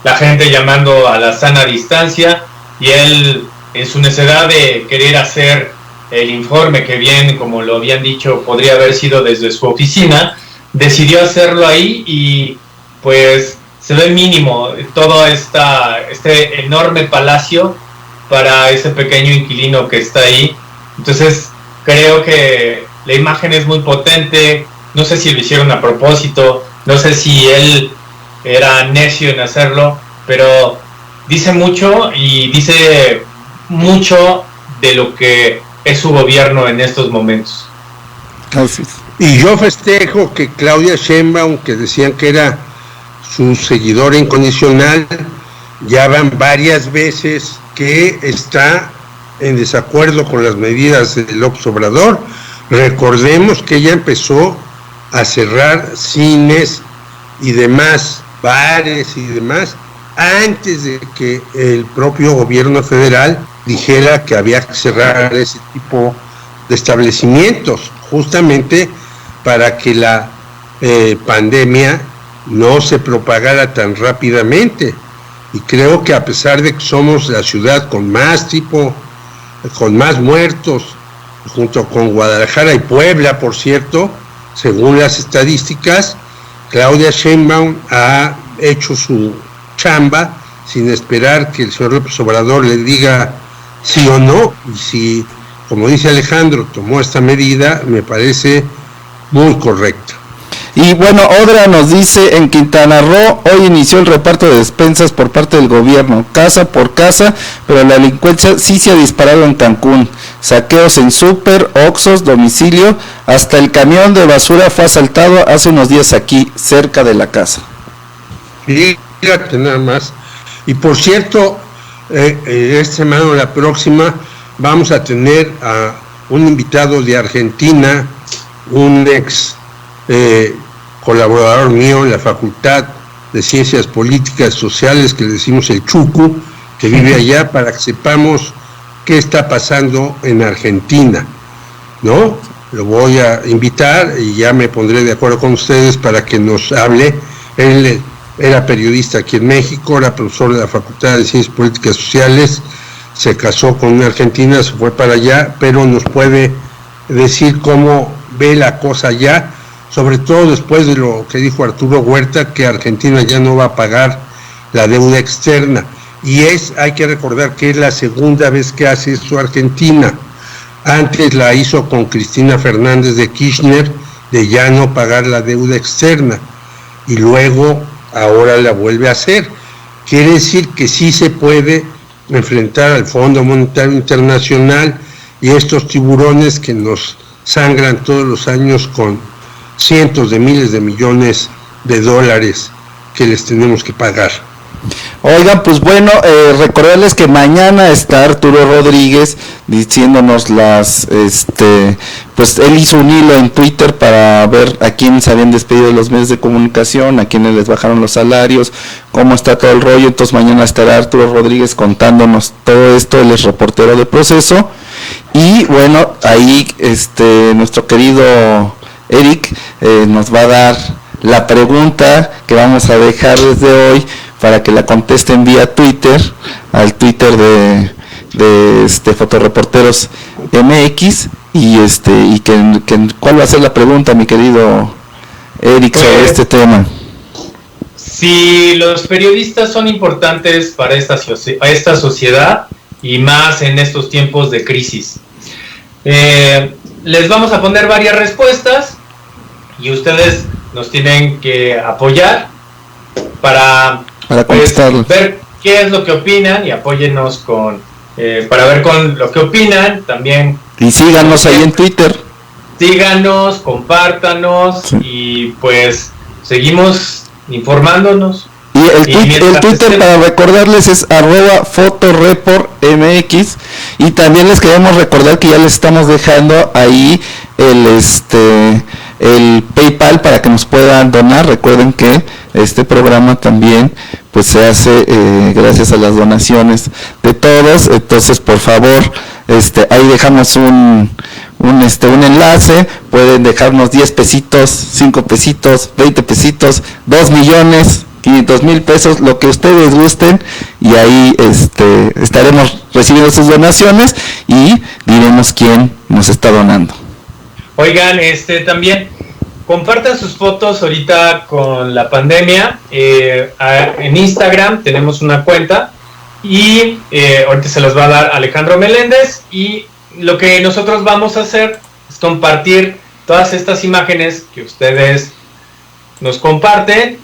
la gente llamando a la sana distancia, y él en su necesidad de querer hacer el informe que bien, como lo habían dicho, podría haber sido desde su oficina, decidió hacerlo ahí y pues se ve mínimo todo este enorme palacio para ese pequeño inquilino que está ahí. Entonces creo que la imagen es muy potente. No sé si lo hicieron a propósito, no sé si él era necio en hacerlo, pero dice mucho, y dice mucho de lo que es su gobierno en estos momentos. Gracias. Y yo festejo que Claudia Sheinbaum, que decían que era su seguidora incondicional, ya van varias veces que está en desacuerdo con las medidas de López Obrador. Recordemos que ella empezó a cerrar cines y demás, bares y demás, antes de que el propio gobierno federal dijera que había que cerrar ese tipo de establecimientos, justamente para que la pandemia no se propagara tan rápidamente. Y creo que a pesar de que somos la ciudad con más muertos, junto con Guadalajara y Puebla, por cierto, según las estadísticas, Claudia Sheinbaum ha hecho su chamba sin esperar que el señor López Obrador le diga sí o no, y si, como dice Alejandro, tomó esta medida, me parece muy correcta. Y bueno, Odra nos dice, en Quintana Roo hoy inició el reparto de despensas por parte del gobierno, casa por casa, pero la delincuencia sí se ha disparado en Cancún. Saqueos en súper, oxxos, domicilio, hasta el camión de basura fue asaltado hace unos días aquí, cerca de la casa. Fíjate nada más. Y por cierto, esta semana o la próxima vamos a tener a un invitado de Argentina, un ex colaborador mío en la Facultad de Ciencias Políticas Sociales, que le decimos el Chucu, que vive allá, para que sepamos qué está pasando en Argentina, ¿no? Lo voy a invitar y ya me pondré de acuerdo con ustedes para que nos hable. Él era periodista aquí en México, era profesor de la Facultad de Ciencias Políticas Sociales, se casó con una argentina, se fue para allá, pero nos puede decir cómo ve la cosa allá, sobre todo después de lo que dijo Arturo Huerta, que Argentina ya no va a pagar la deuda externa. Y hay que recordar que es la segunda vez que hace eso Argentina. Antes la hizo con Cristina Fernández de Kirchner, de ya no pagar la deuda externa, y luego ahora la vuelve a hacer. Quiere decir que sí se puede enfrentar al Fondo Monetario Internacional y estos tiburones que nos sangran todos los años con cientos de miles de millones de dólares que les tenemos que pagar. Oigan, pues bueno, recordarles que mañana está Arturo Rodríguez diciéndonos pues él hizo un hilo en Twitter para ver a quiénes habían despedido de los medios de comunicación, a quiénes les bajaron los salarios, cómo está todo el rollo. Entonces mañana estará Arturo Rodríguez contándonos todo esto, él es reportero de Proceso. Y bueno, ahí nuestro querido Eric nos va a dar la pregunta que vamos a dejar desde hoy para que la contesten vía Twitter, al Twitter de Fotoreporteros MX, y ¿cuál va a ser la pregunta, mi querido Eric, sobre este tema? Si los periodistas son importantes para esta sociedad, y más en estos tiempos de crisis. Les vamos a poner varias respuestas, y ustedes nos tienen que apoyar para ver qué es lo que opinan, y apóyennos para ver con lo que opinan también. Y síganos ahí en Twitter. Síganos, compártanos, sí. Y pues seguimos informándonos. Y el Twitter para recordarles es @fotoreportmx, y también les queremos recordar que ya les estamos dejando ahí el PayPal para que nos puedan donar. Recuerden que este programa también pues se hace gracias a las donaciones de todos. Entonces, por favor, ahí dejamos un enlace. Pueden dejarnos 10 pesitos, 5 pesitos, 20 pesitos, 2 millones, 500,000 pesos, lo que ustedes gusten, y ahí estaremos recibiendo sus donaciones y diremos quién nos está donando. Oigan, también compartan sus fotos ahorita con la pandemia. En Instagram tenemos una cuenta, y ahorita se las va a dar Alejandro Meléndez, y lo que nosotros vamos a hacer es compartir todas estas imágenes que ustedes nos comparten,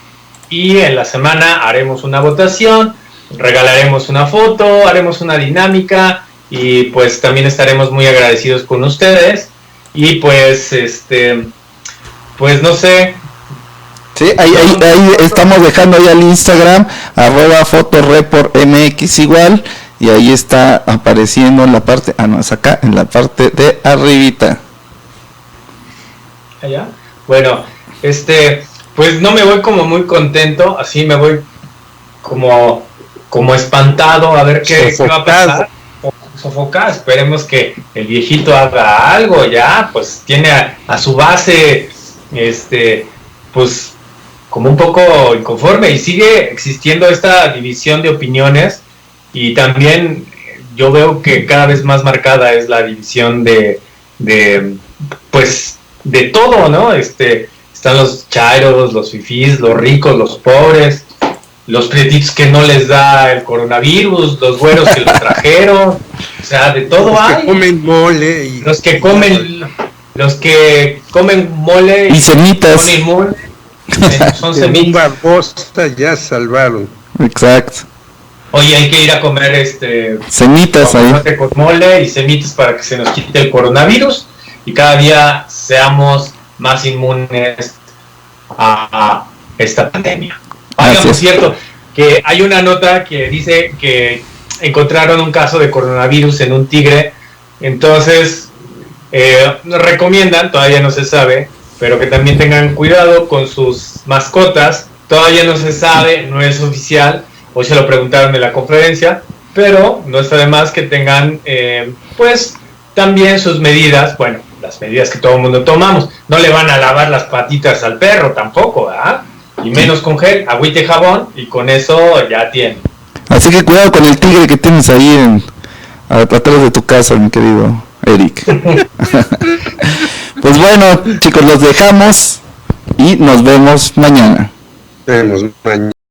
y en la semana haremos una votación, regalaremos una foto, haremos una dinámica, y pues también estaremos muy agradecidos con ustedes. Y pues pues no sé. Sí, ahí estamos dejando ahí al Instagram @fotoreportmx igual, y ahí está apareciendo en la parte, no, es acá en la parte de arribita. Allá. Bueno, pues no me voy como muy contento, así me voy como espantado a ver qué va a pasar. Sofocado. Esperemos que el viejito haga algo ya, pues tiene a su base, pues como un poco inconforme, y sigue existiendo esta división de opiniones, y también yo veo que cada vez más marcada es la división de todo, ¿no? Están los chairos, los fifís, los ricos, los pobres, los prietitos que no les da el coronavirus, los güeros que los trajeron, o sea, de todo los hay. Que comen mole y los que comen mole y semitas. Son semitas. Barbosa ya salvaron. Exacto. Oye, hay que ir a comer semitas ahí con mole y semitas para que se nos quite el coronavirus, y cada día seamos más inmunes a esta pandemia. Oiga, por cierto, que hay una nota que dice que encontraron un caso de coronavirus en un tigre. Entonces nos recomiendan, todavía no se sabe, pero que también tengan cuidado con sus mascotas. Todavía no se sabe, no es oficial. Hoy se lo preguntaron en la conferencia, pero no está de más que tengan pues también sus medidas. Bueno, las medidas que todo el mundo tomamos. No le van a lavar las patitas al perro tampoco, ¿verdad? Y menos con gel, agüita y jabón, y con eso ya tiene. Así que cuidado con el tigre que tienes ahí atrás de tu casa, mi querido Eric. Pues bueno, chicos, los dejamos y nos vemos mañana. Nos vemos mañana.